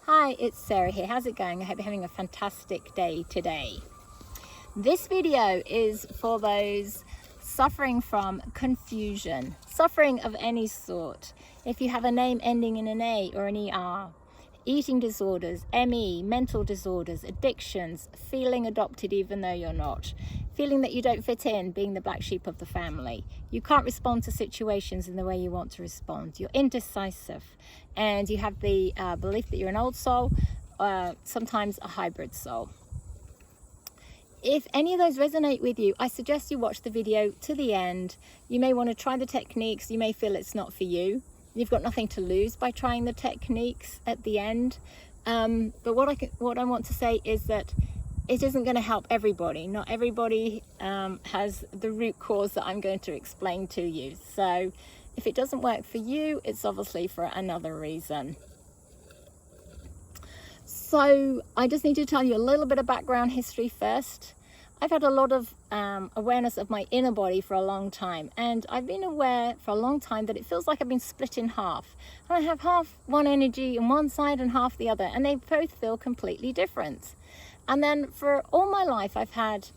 Hi, it's Sarah here. How's it going? I hope you're having a fantastic day today. This video is for those suffering from confusion, suffering of any sort. If you have a name ending in an A or an ER, eating disorders, ME, mental disorders, addictions, feeling adopted even though you're not, feeling that you don't fit in, being the black sheep of the family. You can't respond to situations in the way you want to respond. You're indecisive, and you have the belief that you're an old soul, sometimes a hybrid soul. If any of those resonate with you, I suggest you watch the video to the end. You may want to try the techniques. You may feel it's not for you. You've got nothing to lose by trying the techniques at the end. But what I want to say is that it isn't going to help everybody. Not everybody has the root cause that I'm going to explain to you. So if it doesn't work for you, it's obviously for another reason. So I just need to tell you a little bit of background history first. I've had a lot of awareness of my inner body for a long time, and I've been aware for a long time that it feels like I've been split in half. And I have half one energy on one side and half the other, and they both feel completely different. And then for all my life, I've had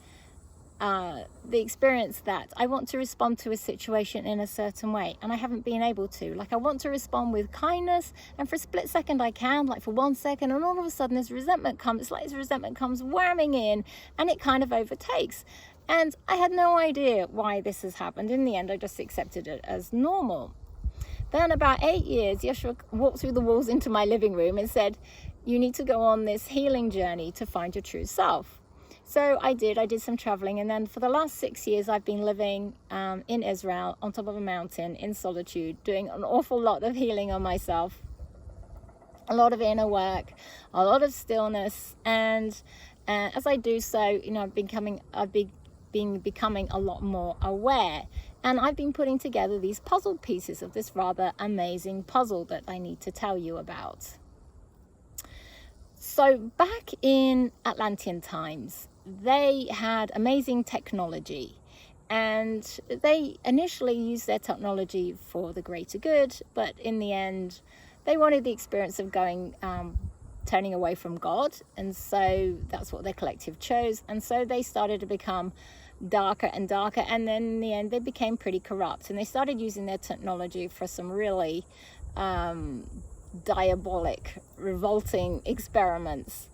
the experience that I want to respond to a situation in a certain way, and I haven't been able to. Like, I want to respond with kindness, and for a split second I can, like for 1 second, and all of a sudden this resentment comes. It's like this resentment comes whamming in, and it kind of overtakes. And I had no idea why this has happened. In the end, I just accepted it as normal. Then about 8 years, Yeshua walked through the walls into my living room and said, you need to go on this healing journey to find your true self. So I did some traveling, and then for the last 6 years I've been living in Israel on top of a mountain in solitude, doing an awful lot of healing on myself, a lot of inner work, a lot of stillness, and as I do so, you know, I've been becoming a lot more aware, and I've been putting together these puzzle pieces of this rather amazing puzzle that I need to tell you about. So back in Atlantean times, they had amazing technology, and they initially used their technology for the greater good, but in the end they wanted the experience of turning away from God, and so that's what their collective chose, and so they started to become darker and darker, and then in the end they became pretty corrupt, and they started using their technology for some really diabolic, revolting experiments.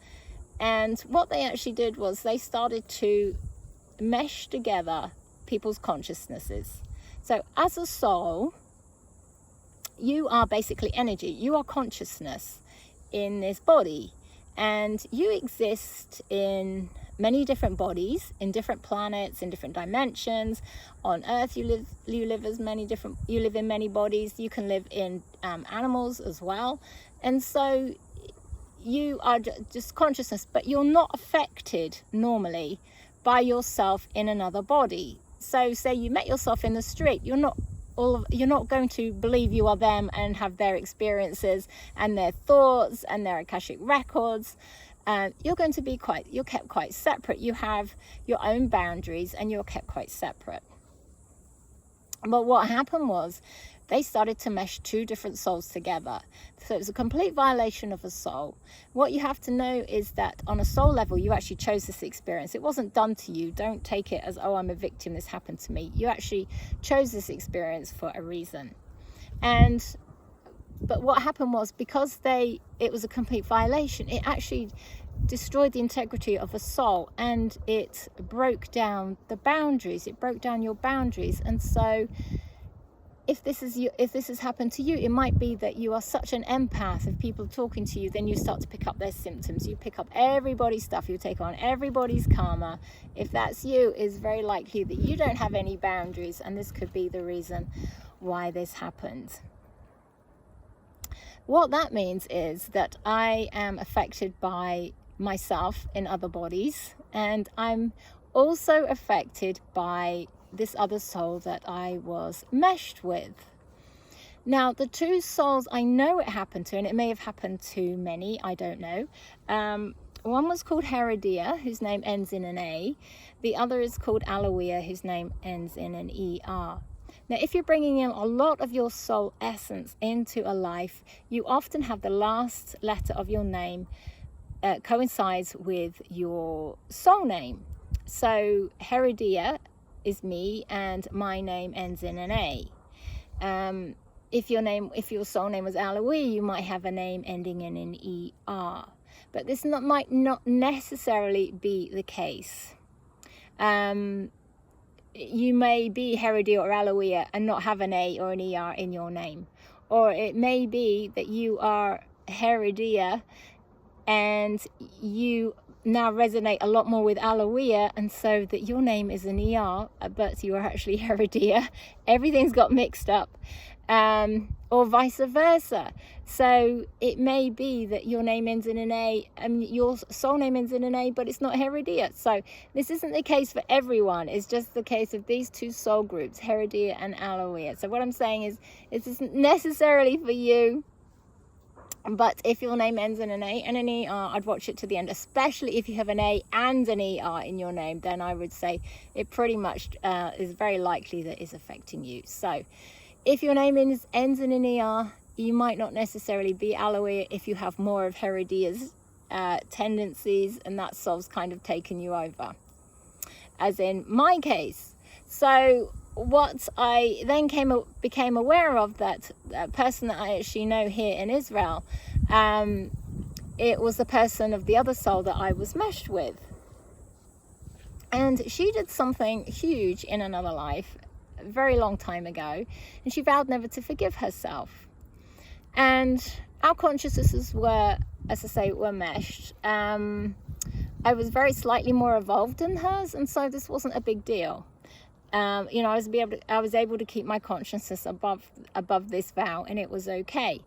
And what they actually did was they started to mesh together people's consciousnesses. So as a soul, you are basically energy. You are consciousness in this body, and you exist in many different bodies, in different planets, in different dimensions. On Earth, you live in many bodies. You can live in animals as well, and so you are just consciousness, but you're not affected normally by yourself in another body. So say you met yourself in the street, you're not going to believe you are them and have their experiences and their thoughts and their Akashic records. You're kept quite separate. You have your own boundaries, and you're kept quite separate. But what happened was they started to mesh two different souls together. So it was a complete violation of a soul. What you have to know is that on a soul level, you actually chose this experience. It wasn't done to you. Don't take it as, oh, I'm a victim, this happened to me. You actually chose this experience for a reason. But what happened was, because it was a complete violation, it actually destroyed the integrity of a soul, and it broke down the boundaries. It broke down your boundaries. And so if this has happened to you, it might be that you are such an empath. If people are talking to you, then you start to pick up their symptoms. You pick up everybody's stuff. You take on everybody's karma. If that's you, it's very likely that you don't have any boundaries, and this could be the reason why this happened. What that means is that I am affected by myself in other bodies, and I'm also affected by this other soul that I was meshed with. Now, the two souls, I know it happened to, and it may have happened to many, I don't know. One was called Heredia, whose name ends in an A. The other is called Aloia, whose name ends in an ER. Now, if you're bringing in a lot of your soul essence into a life, you often have the last letter of your name coincides with your soul name. So Heredia is me, and my name ends in an A. If your soul name was Aloe, you might have a name ending in an ER. But this might not necessarily be the case. You may be Heredia or Aloe and not have an A or an ER in your name. Or it may be that you are Heredia and you now resonate a lot more with Aloe, and so that your name is an ER, but you are actually Heredia. Everything's got mixed up. Or vice versa. So it may be that your name ends in an A and your soul name ends in an A, but it's not Heredia. So this isn't the case for everyone. It's just the case of these two soul groups, Heredia and Aloe. So what I'm saying is, this isn't necessarily for you. But if your name ends in an A and an ER, I'd watch it to the end, especially if you have an A and an ER in your name. Then I would say it pretty much is very likely that it's affecting you. So if your name ends in an ER, you might not necessarily be Aloe if you have more of Heredia's tendencies, and that soul's kind of taken you over, as in my case. So what I then became aware of, that person that I actually know here in Israel, it was the person of the other soul that I was meshed with. And she did something huge in another life, a very long time ago, and she vowed never to forgive herself. And our consciousnesses were, as I say, were meshed. I was very slightly more evolved than hers, and so this wasn't a big deal. I was able to keep my consciousness above this vow, and it was okay.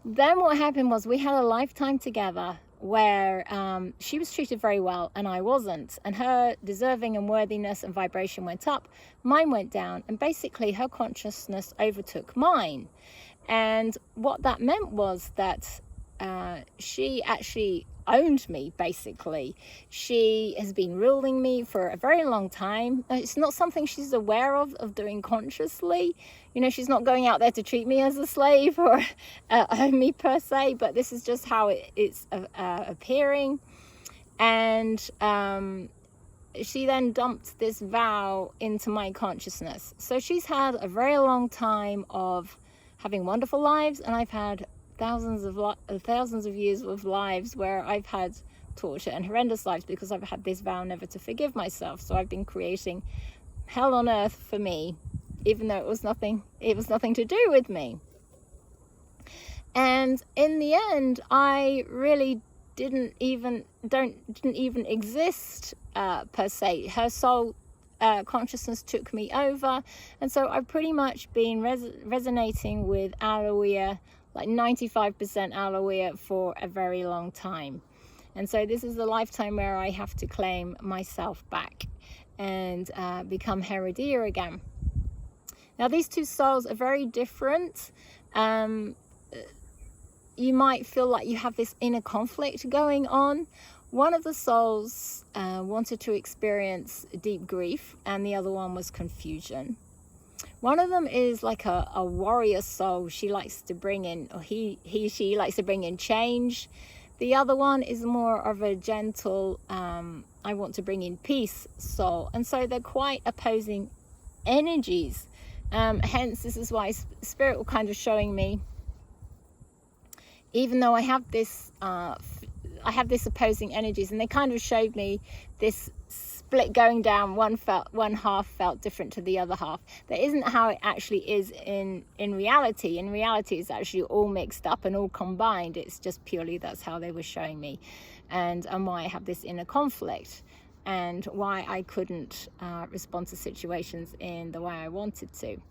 Then what happened was we had a lifetime together where she was treated very well and I wasn't, and her deserving and worthiness and vibration went up, mine went down, and basically her consciousness overtook mine. And what that meant was that she actually owned me, basically. She has been ruling me for a very long time. It's not something she's aware of doing consciously. She's not going out there to treat me as a slave or own me per se, but this is just how it's appearing. And she then dumped this vow into my consciousness. So she's had a very long time of having wonderful lives, and I've had thousands of years of lives where I've had torture and horrendous lives because I've had this vow never to forgive myself. So I've been creating hell on earth for me, even though it was nothing to do with me. And in the end, I really didn't even exist per se. Her soul consciousness took me over, and so I've pretty much been resonating with Aloe, like 95% Aloe, for a very long time. And so this is the lifetime where I have to claim myself back and become Heredia again. Now these two souls are very different. You might feel like you have this inner conflict going on. One of the souls wanted to experience deep grief, and the other one was confusion. One of them is like a warrior soul. She likes to bring in, or she likes to bring in change. The other one is more of a gentle, I want to bring in peace soul. And so they're quite opposing energies. Hence, this is why Spirit will kind of showing me, even though I have this opposing energies, and they kind of showed me this split going down. One half felt different to the other half. That isn't how it actually is in reality. In reality, it's actually all mixed up and all combined. It's just purely that's how they were showing me, and why I have this inner conflict, and why I couldn't respond to situations in the way I wanted to.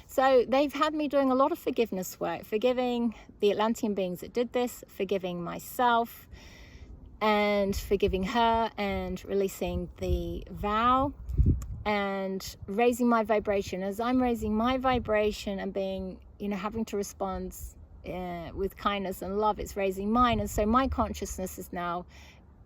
So they've had me doing a lot of forgiveness work, forgiving the Atlantean beings that did this, forgiving myself, and forgiving her, and releasing the vow, and raising my vibration. As I'm raising my vibration and being, having to respond with kindness and love, it's raising mine. And so my consciousness is now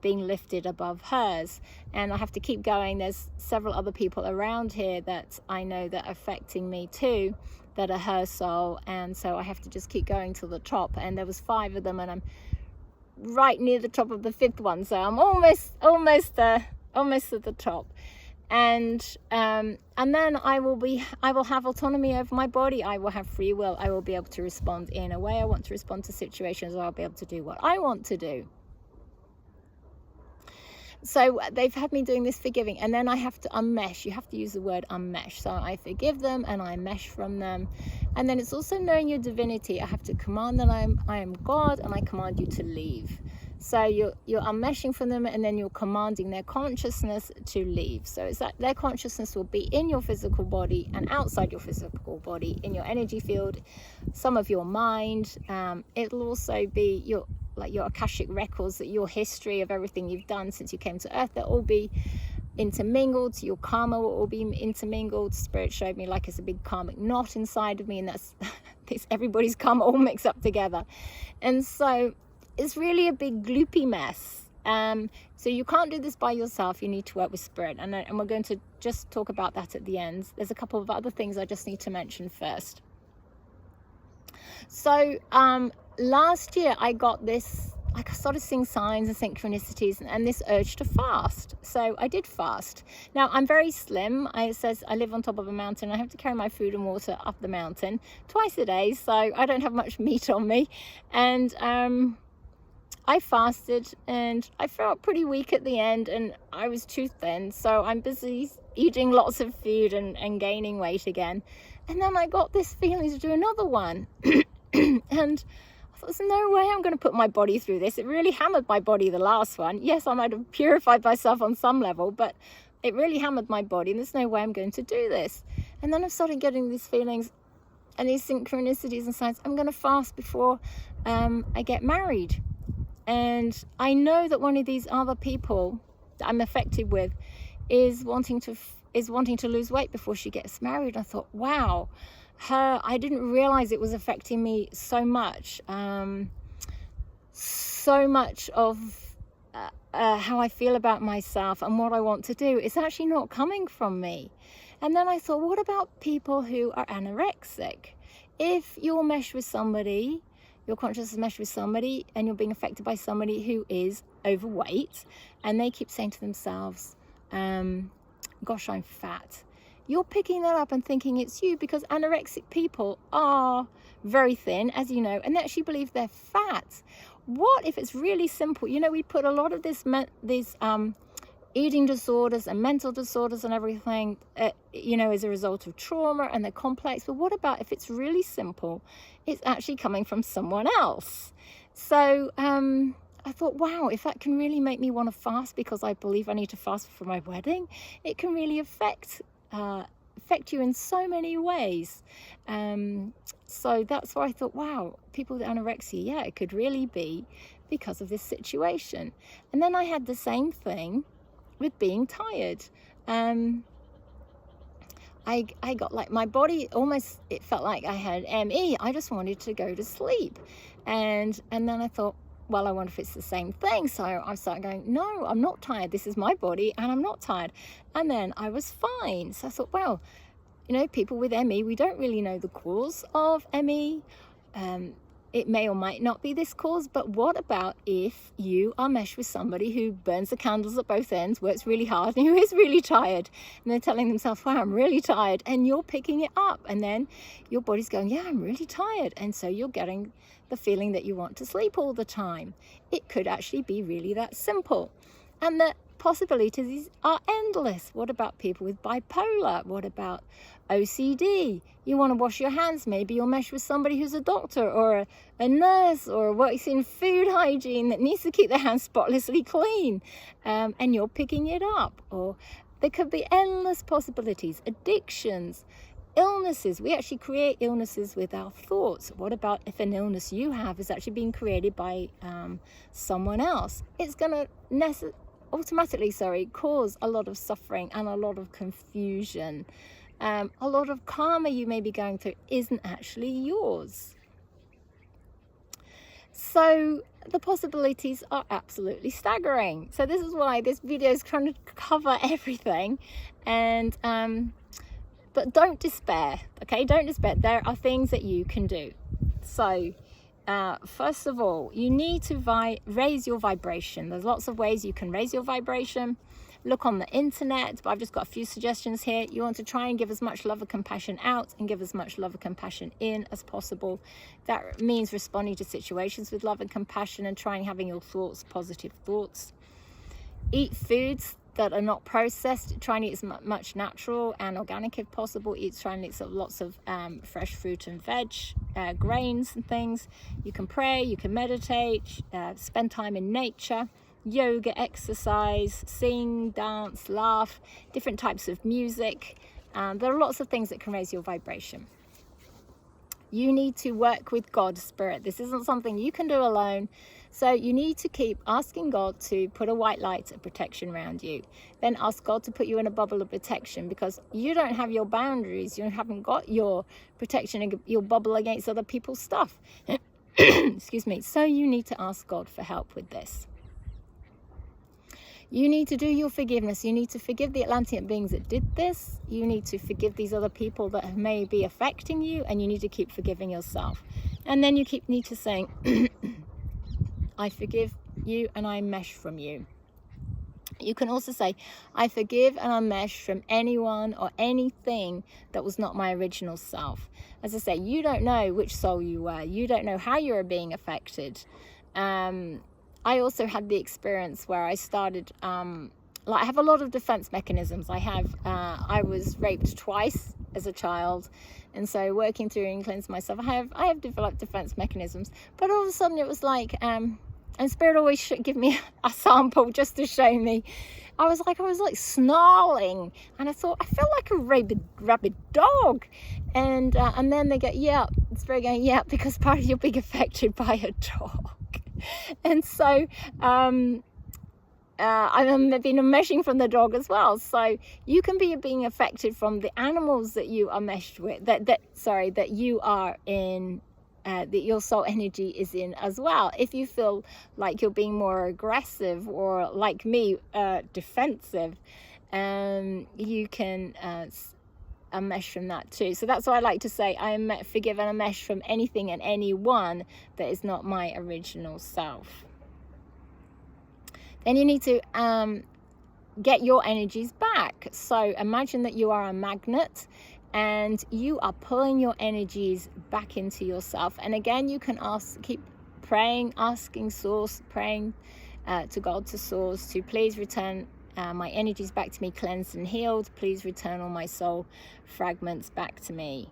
being lifted above hers. And I have to keep going. There's several other people around here that I know that are affecting me too, that are her soul, and so I have to just keep going to the top. And there was 5 of them, and I'm right near the top of the 5th one, so I'm almost at the top. And then I will have autonomy over my body. I will have free will. I will be able to respond in a way I want to respond to situations. I'll be able to do what I want to do. So they've had me doing this forgiving, and then I have to unmesh. You have to use the word unmesh. So I forgive them and I mesh from them. And then it's also knowing your divinity. I have to command that I am God, and I command you to leave. So you're unmeshing from them, and then you're commanding their consciousness to leave. So it's that their consciousness will be in your physical body and outside your physical body, in your energy field, some of your mind. It'll also be your Akashic records, that your history of everything you've done since you came to Earth, they'll all be intermingled. Your karma will all be intermingled. Spirit showed me like it's a big karmic knot inside of me, and that's it's everybody's karma all mixed up together. And so it's really a big gloopy mess. So you can't do this by yourself. You need to work with spirit, and we're going to just talk about that at the end. There's a couple of other things I just need to mention first. So last year I got this, I started seeing signs and synchronicities, and this urge to fast. So I did fast. Now I'm very slim. It says I live on top of a mountain. I have to carry my food and water up the mountain twice a day, so I don't have much meat on me. And I fasted, and I felt pretty weak at the end, and I was too thin. So I'm busy eating lots of food and gaining weight again. And then I got this feeling to do another one. And I thought, there's no way I'm going to put my body through this. It really hammered my body, the last one. Yes, I might have purified myself on some level, but it really hammered my body, and there's no way I'm going to do this. And then I started getting these feelings and these synchronicities and signs. I'm going to fast before I get married. And I know that one of these other people that I'm affected with is wanting to lose weight before she gets married. I thought, wow, I didn't realize it was affecting me so much. So much of how I feel about myself and what I want to do is actually not coming from me. And then I thought, what about people who are anorexic? If you're meshed with somebody, your consciousness is meshed with somebody, and you're being affected by somebody who is overweight, and they keep saying to themselves, gosh, I'm fat. You're picking that up and thinking it's you, because anorexic people are very thin, as you know, and they actually believe they're fat. What if it's really simple? You know, we put a lot of these eating disorders and mental disorders and everything, you know, as a result of trauma, and they're complex. But what about if it's really simple? It's actually coming from someone else. So I thought, wow, if that can really make me want to fast because I believe I need to fast for my wedding, it can really affect you in so many ways. So that's why I thought, wow, people with anorexia, yeah, it could really be because of this situation. And then I had the same thing with being tired. I got like my body almost, it felt like I had ME. I just wanted to go to sleep. And then I thought, well, I wonder if it's the same thing. So I started going, no, I'm not tired. This is my body and I'm not tired. And then I was fine. So I thought, well, you know, people with ME, we don't really know the cause of ME. It may or might not be this cause, but what about if you are meshed with somebody who burns the candles at both ends, works really hard, and who is really tired, and they're telling themselves, wow, I'm really tired, and you're picking it up, and then your body's going, yeah, I'm really tired, and so you're getting the feeling that you want to sleep all the time. It could actually be really that simple, and the possibilities are endless. What about people with bipolar? What about OCD? You want to wash your hands, maybe you'll mesh with somebody who's a doctor or a nurse or works in food hygiene that needs to keep their hands spotlessly clean, and you're picking it up. Or there could be endless possibilities. Addictions, illnesses. We actually create illnesses with our thoughts. What about if an illness you have is actually being created by someone else? It's going to automatically cause a lot of suffering and a lot of confusion. A lot of karma you may be going through isn't actually yours. So the possibilities are absolutely staggering. So this is why this video is trying to cover everything. And but don't despair, okay? Don't despair. There are things that you can do. So first of all, you need to raise your vibration. There's lots of ways you can raise your vibration. Look on the internet, but I've just got a few suggestions here. You want to try and give as much love and compassion out and give as much love and compassion in as possible. That means responding to situations with love and compassion and trying having your thoughts, positive thoughts. Eat foods that are not processed. Try and eat as much natural and organic if possible. Try and eat lots of fresh fruit and veg, grains and things. You can pray, you can meditate, spend time in nature. Yoga, exercise, sing, dance, laugh, different types of music. There are lots of things that can raise your vibration. You need to work with God's spirit. This isn't something you can do alone. So you need to keep asking God to put a white light of protection around you. Then ask God to put you in a bubble of protection, because you don't have your boundaries. You haven't got your protection, your bubble against other people's stuff. Excuse me. So you need to ask God for help with this. You need to do your forgiveness. You need to forgive the Atlantean beings that did this. You need to forgive these other people that may be affecting you, and you need to keep forgiving yourself. And then you need to saying, I forgive you and I mesh from you. You can also say, I forgive and I mesh from anyone or anything that was not my original self. As I say, you don't know which soul you were. You don't know how you are being affected. I also had the experience where I started, I have a lot of defense mechanisms. I was raped twice as a child. And so working through and cleansing myself, I have developed defense mechanisms. But all of a sudden it was like, and Spirit always should give me a sample just to show me. I was like snarling, and I thought, I feel like a rabid dog. And then they go, yeah, Spirit going, yeah, because part of you being affected by a dog. And so I've been enmeshing from the dog as well. So you can be being affected from the animals that you are meshed with, that you are in, that your soul energy is in as well. If you feel like you're being more aggressive or, like me, defensive, you can mesh from that too. So that's why I like to say I am forgive and mesh from anything and anyone that is not my original self. Then you need to get your energies back. So imagine that you are a magnet and you are pulling your energies back into yourself. And again, you can keep praying, asking Source, praying to God, to Source, to please return my energies back to me, cleansed and healed. Please return all my soul fragments back to me.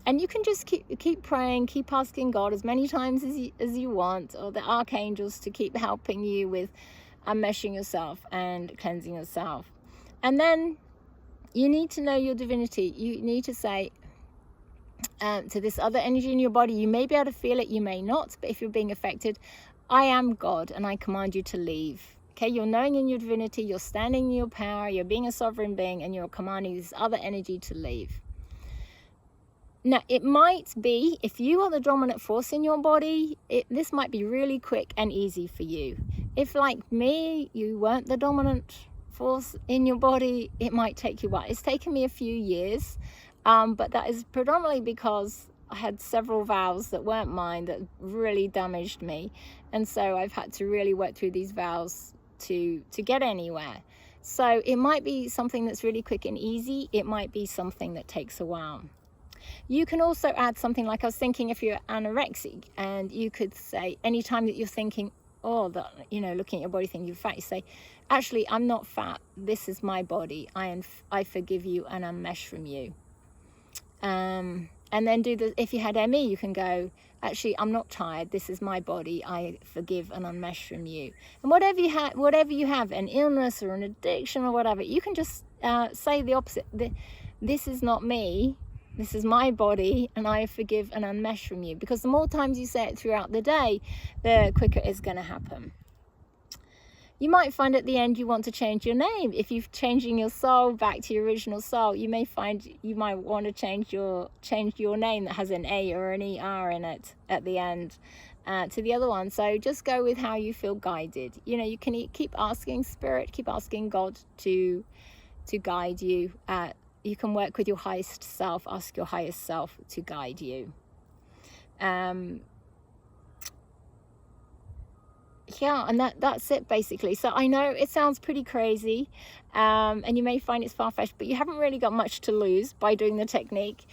And you can just keep praying, keep asking God as many times as you want, or the archangels, to keep helping you with unmeshing yourself and cleansing yourself. And then you need to know your divinity. You need to say to this other energy in your body, you may be able to feel it, you may not, but if you're being affected, I am God and I command you to leave. Okay, you're knowing in your divinity, you're standing in your power, you're being a sovereign being, and you're commanding this other energy to leave. Now, it might be, if you are the dominant force in your body, this might be really quick and easy for you. If, like me, you weren't the dominant force in your body, it might take you a while. It's taken me a few years, but that is predominantly because I had several vows that weren't mine that really damaged me. And so I've had to really work through these vows to get anywhere. So it might be something that's really quick and easy. It might be something that takes a while. You can also add something like, I was thinking, if you're anorexic, and you could say, anytime that you're thinking, looking at your body thinking you're fat, you say, actually, I'm not fat. This is my body. I forgive you and unmesh from you. And then if you had ME, you can go, actually, I'm not tired. This is my body. I forgive and unmesh from you. And whatever you have, an illness or an addiction or whatever, you can just say the opposite. This is not me. This is my body, and I forgive and unmesh from you. Because the more times you say it throughout the day, the quicker it's going to happen. You might find at the end you want to change your name. If you're changing your soul back to your original soul, you may find you might want to change your name that has an A or an ER in it at the end. to the other one. So just go with how you feel guided. You know, you can keep asking Spirit, keep asking God to guide you. You can work with your highest self, ask your highest self to guide you. Yeah, and that's it basically. So I know it sounds pretty crazy, and you may find it's far-fetched, but you haven't really got much to lose by doing the technique.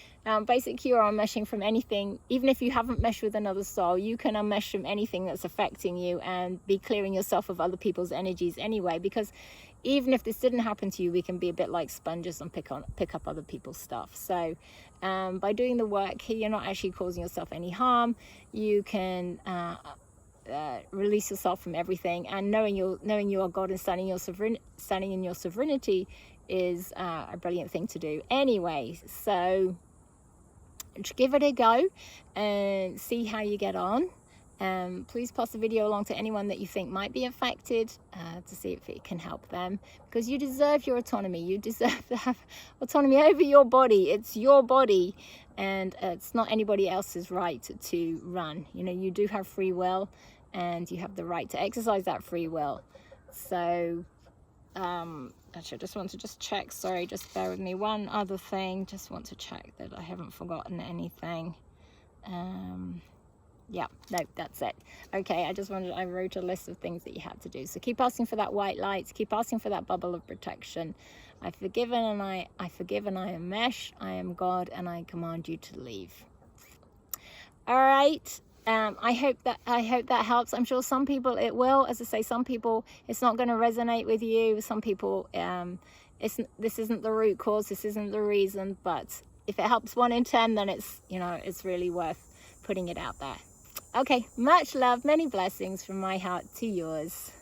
Basically, you're unmeshing from anything. Even if you haven't meshed with another soul, you can unmesh from anything that's affecting you and be clearing yourself of other people's energies anyway, because even if this didn't happen to you, we can be a bit like sponges and pick up other people's stuff. So by doing the work here, you're not actually causing yourself any harm. You can release yourself from everything, and knowing you are God and standing in your sovereignty is a brilliant thing to do anyway. So give it a go and see how you get on. Please pass the video along to anyone that you think might be affected, to see if it can help them, because you deserve your autonomy. You deserve to have autonomy over your body. It's your body, and it's not anybody else's right to run. You know, you do have free will, and you have the right to exercise that free will. So actually, I just want to check, sorry, just bear with me, one other thing, just want to check that I haven't forgotten anything. Yeah, no, that's it. Okay, I wrote a list of things that you had to do. So keep asking for that white light, keep asking for that bubble of protection. I forgive and I unmesh, I am God, and I command you to leave. All right. I hope that helps. I'm sure some people it will. As I say, some people it's not going to resonate with you. Some people this isn't the root cause, this isn't the reason, but if it helps 1 in 10, then it's, you know, it's really worth putting it out there. Okay, much love, many blessings from my heart to yours.